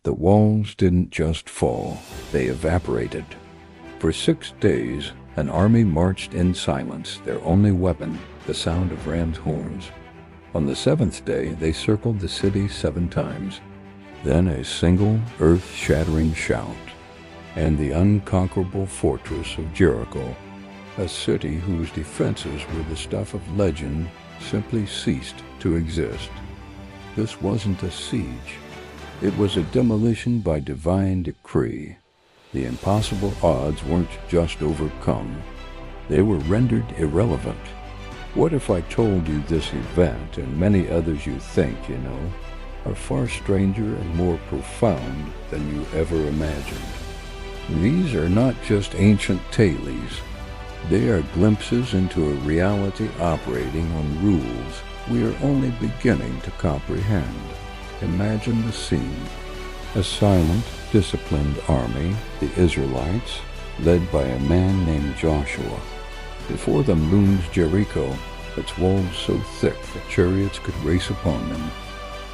The walls didn't just fall, they evaporated. For 6 days, an army marched in silence, their only weapon, the sound of ram's horns. On the 7th day, they circled the city 7 times. Then a single, earth-shattering shout, and the unconquerable fortress of Jericho, a city whose defenses were the stuff of legend, simply ceased to exist. This wasn't a siege. It was a demolition by divine decree. The impossible odds weren't just overcome. They were rendered irrelevant. What if I told you this event, and many others you think, are far stranger and more profound than you ever imagined? These are not just ancient tales. They are glimpses into a reality operating on rules we are only beginning to comprehend. Imagine the scene. A silent, disciplined army, the Israelites, led by a man named Joshua. Before them looms Jericho, its walls so thick that chariots could race upon them.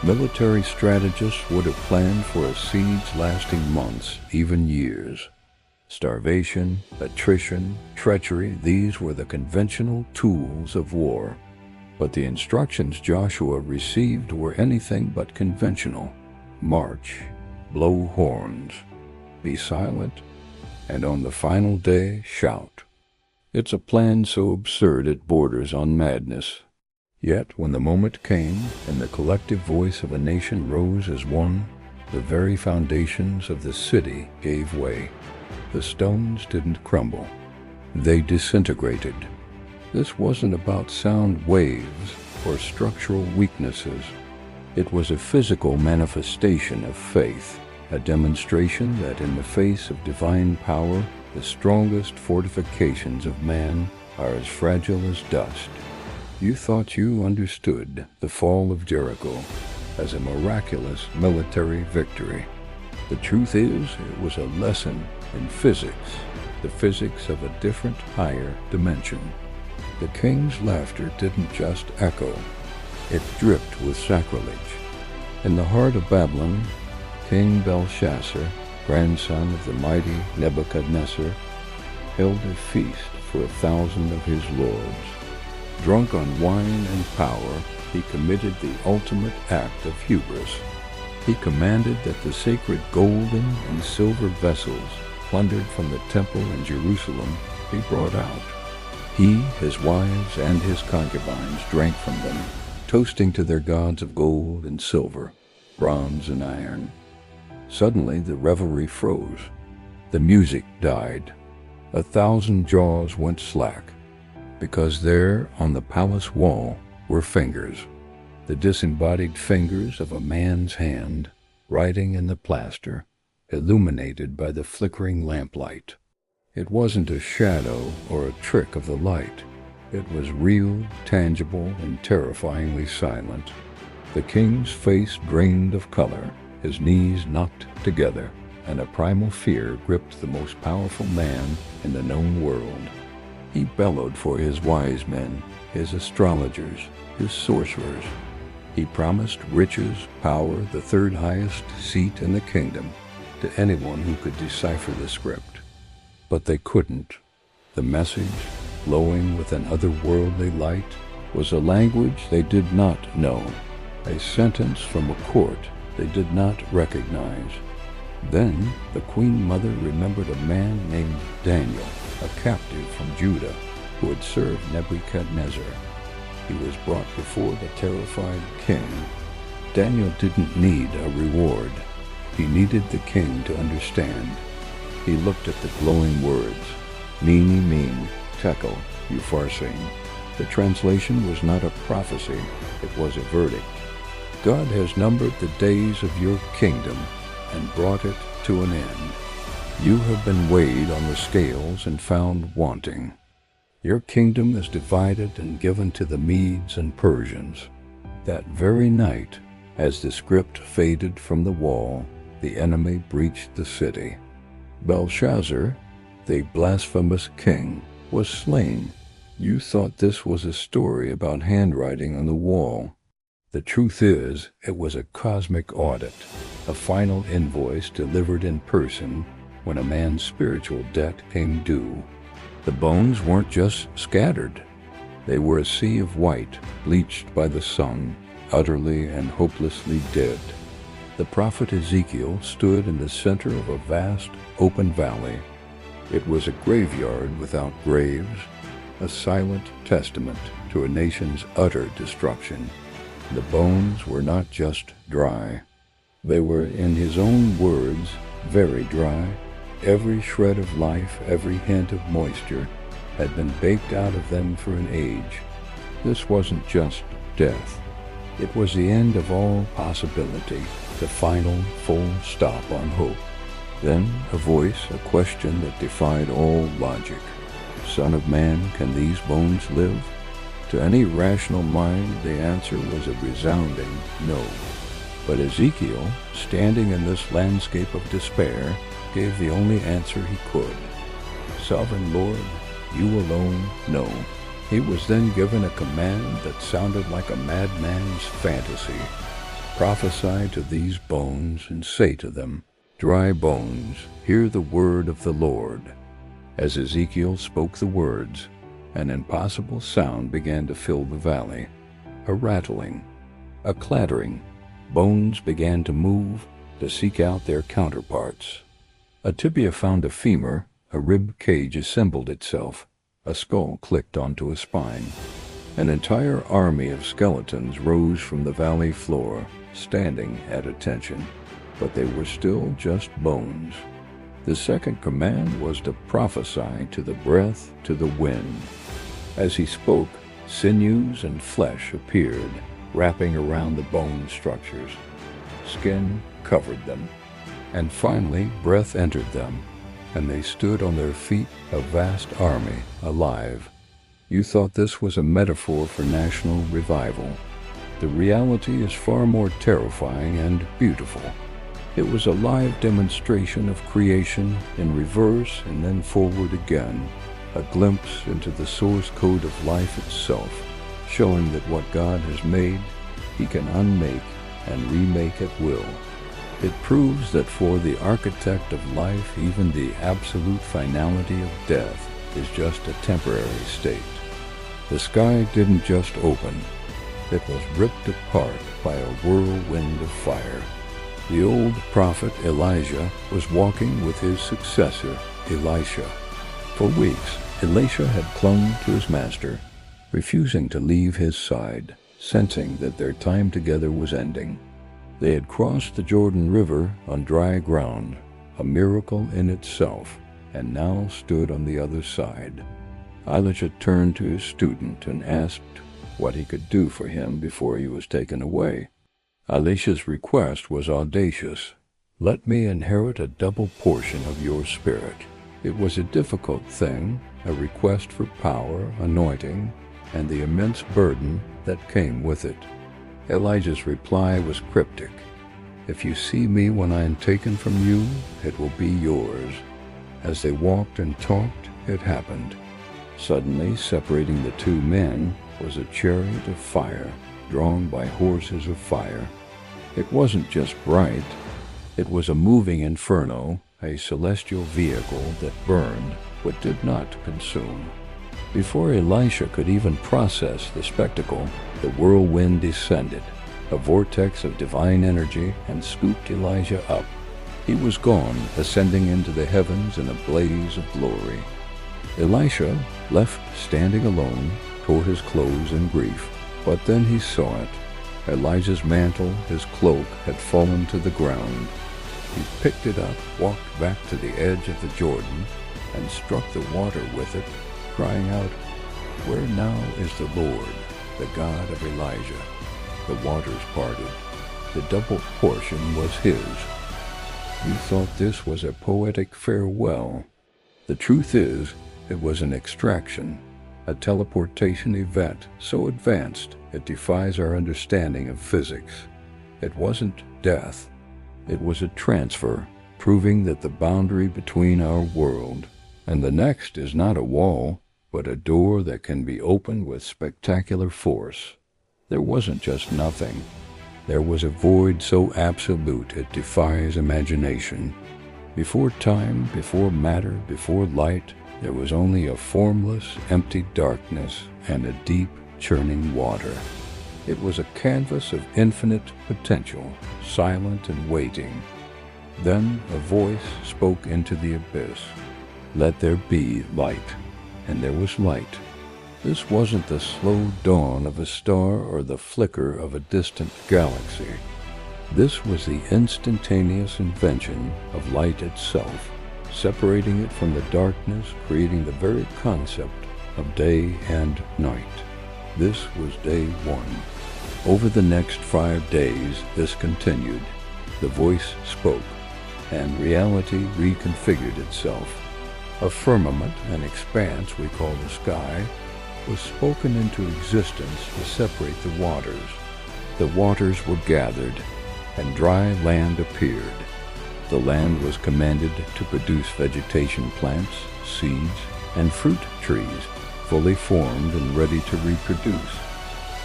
Military strategists would have planned for a siege lasting months, even years. Starvation, attrition, treachery, these were the conventional tools of war. But the instructions Joshua received were anything but conventional. March, blow horns, be silent, and on the final day, shout. It's a plan so absurd it borders on madness. Yet when the moment came, and the collective voice of a nation rose as one, the very foundations of the city gave way. The stones didn't crumble. They disintegrated. This wasn't about sound waves or structural weaknesses. It was a physical manifestation of faith, a demonstration that in the face of divine power, the strongest fortifications of man are as fragile as dust. You thought you understood the fall of Jericho as a miraculous military victory. The truth is, it was a lesson in physics, the physics of a different, higher dimension. The king's laughter didn't just echo, it dripped with sacrilege. In the heart of Babylon, King Belshazzar, grandson of the mighty Nebuchadnezzar, held a feast for 1,000 of his lords. Drunk on wine and power, he committed the ultimate act of hubris. He commanded that the sacred golden and silver vessels plundered from the temple in Jerusalem be brought out. He, his wives, and his concubines drank from them, toasting to their gods of gold and silver, bronze and iron. Suddenly the revelry froze. The music died. 1,000 jaws went slack, because there on the palace wall were fingers, the disembodied fingers of a man's hand, writing in the plaster, illuminated by the flickering lamplight. It wasn't a shadow or a trick of the light. It was real, tangible, and terrifyingly silent. The king's face drained of color, his knees knocked together, and a primal fear gripped the most powerful man in the known world. He bellowed for his wise men, his astrologers, his sorcerers. He promised riches, power, the 3rd highest seat in the kingdom, to anyone who could decipher the script. But they couldn't. The message, glowing with an otherworldly light, was a language they did not know, a sentence from a court they did not recognize. Then the Queen Mother remembered a man named Daniel, a captive from Judah, who had served Nebuchadnezzar. He was brought before the terrified king. Daniel didn't need a reward. He needed the king to understand. He looked at the glowing words, Mene, Mene, Tekel, Upharsin. The translation was not a prophecy, it was a verdict. God has numbered the days of your kingdom and brought it to an end. You have been weighed on the scales and found wanting. Your kingdom is divided and given to the Medes and Persians. That very night, as the script faded from the wall, the enemy breached the city. Belshazzar, the blasphemous king, was slain. You thought this was a story about handwriting on the wall. The truth is, it was a cosmic audit, a final invoice delivered in person when a man's spiritual debt came due. The bones weren't just scattered. They were a sea of white, bleached by the sun, utterly and hopelessly dead. The prophet Ezekiel stood in the center of a vast, open valley. It was a graveyard without graves, a silent testament to a nation's utter destruction. The bones were not just dry. They were, in his own words, very dry. Every shred of life, every hint of moisture, had been baked out of them for an age. This wasn't just death. It was the end of all possibility, the final, full stop on hope. Then a voice, a question that defied all logic. Son of man, can these bones live? To any rational mind, the answer was a resounding no. But Ezekiel, standing in this landscape of despair, gave the only answer he could. Sovereign Lord, you alone know. He was then given a command that sounded like a madman's fantasy. Prophesy to these bones and say to them, dry bones, hear the word of the Lord. As Ezekiel spoke the words, an impossible sound began to fill the valley. A rattling, a clattering. Bones began to move, to seek out their counterparts. A tibia found a femur, a rib cage assembled itself, a skull clicked onto a spine. An entire army of skeletons rose from the valley floor, standing at attention, but they were still just bones. The second command was to prophesy to the breath, to the wind. As he spoke, sinews and flesh appeared, wrapping around the bone structures. Skin covered them. And finally, breath entered them, and they stood on their feet, a vast army, alive. You thought this was a metaphor for national revival. The reality is far more terrifying and beautiful. It was a live demonstration of creation in reverse and then forward again, a glimpse into the source code of life itself, showing that what God has made, he can unmake and remake at will. It proves that for the architect of life, even the absolute finality of death is just a temporary state. The sky didn't just open. It was ripped apart by a whirlwind of fire. The old prophet Elijah was walking with his successor, Elisha. For weeks, Elisha had clung to his master, refusing to leave his side, sensing that their time together was ending. They had crossed the Jordan River on dry ground, a miracle in itself, and now stood on the other side. Elisha turned to his student and asked what he could do for him before he was taken away. Elisha's request was audacious. Let me inherit a double portion of your spirit. It was a difficult thing, a request for power, anointing, and the immense burden that came with it. Elijah's reply was cryptic. If you see me when I am taken from you, it will be yours. As they walked and talked, it happened. Suddenly, separating the two men was a chariot of fire, drawn by horses of fire. It wasn't just bright. It was a moving inferno, a celestial vehicle that burned but did not consume. Before Elisha could even process the spectacle, the whirlwind descended, a vortex of divine energy, and scooped Elijah up. He was gone, ascending into the heavens in a blaze of glory. Elisha, left standing alone, tore his clothes in grief. But then he saw it. Elijah's mantle, his cloak, had fallen to the ground. He picked it up, walked back to the edge of the Jordan, and struck the water with it, crying out, "Where now is the Lord, the God of Elijah?" The waters parted. The double portion was his. You thought this was a poetic farewell. The truth is, it was an extraction, a teleportation event so advanced it defies our understanding of physics. It wasn't death. It was a transfer, proving that the boundary between our world and the next is not a wall, but a door that can be opened with spectacular force. There wasn't just nothing. There was a void so absolute it defies imagination. Before time, before matter, before light, there was only a formless, empty darkness and a deep, churning water. It was a canvas of infinite potential, silent and waiting. Then a voice spoke into the abyss. "Let there be light." And there was light. This wasn't the slow dawn of a star or the flicker of a distant galaxy. This was the instantaneous invention of light itself, separating it from the darkness, creating the very concept of day and night. This was day one. Over the next 5 days, this continued. The voice spoke, and reality reconfigured itself. A firmament, an expanse we call the sky, was spoken into existence to separate the waters. The waters were gathered, and dry land appeared. The land was commanded to produce vegetation plants, seeds, and fruit trees, fully formed and ready to reproduce.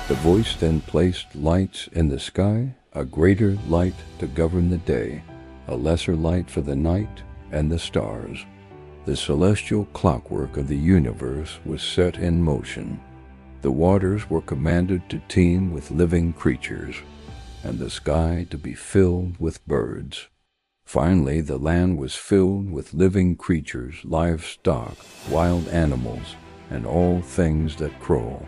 The voice then placed lights in the sky, a greater light to govern the day, a lesser light for the night and the stars. The celestial clockwork of the universe was set in motion. The waters were commanded to teem with living creatures, and the sky to be filled with birds. Finally, the land was filled with living creatures, livestock, wild animals, and all things that crawl.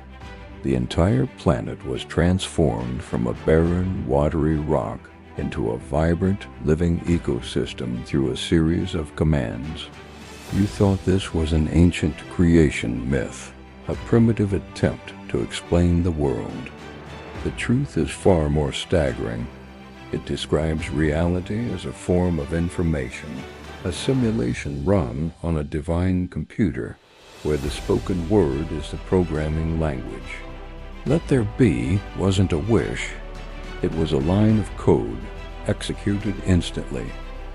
The entire planet was transformed from a barren, watery rock into a vibrant, living ecosystem through a series of commands. You thought this was an ancient creation myth, a primitive attempt to explain the world. The truth is far more staggering. It describes reality as a form of information, a simulation run on a divine computer, where the spoken word is the programming language. Let there be wasn't a wish. It was a line of code, executed instantly,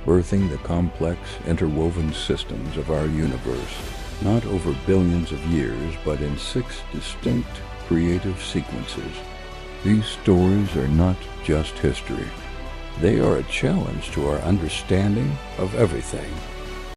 birthing the complex, interwoven systems of our universe, not over billions of years, but in 6 distinct creative sequences. These stories are not just history. They are a challenge to our understanding of everything.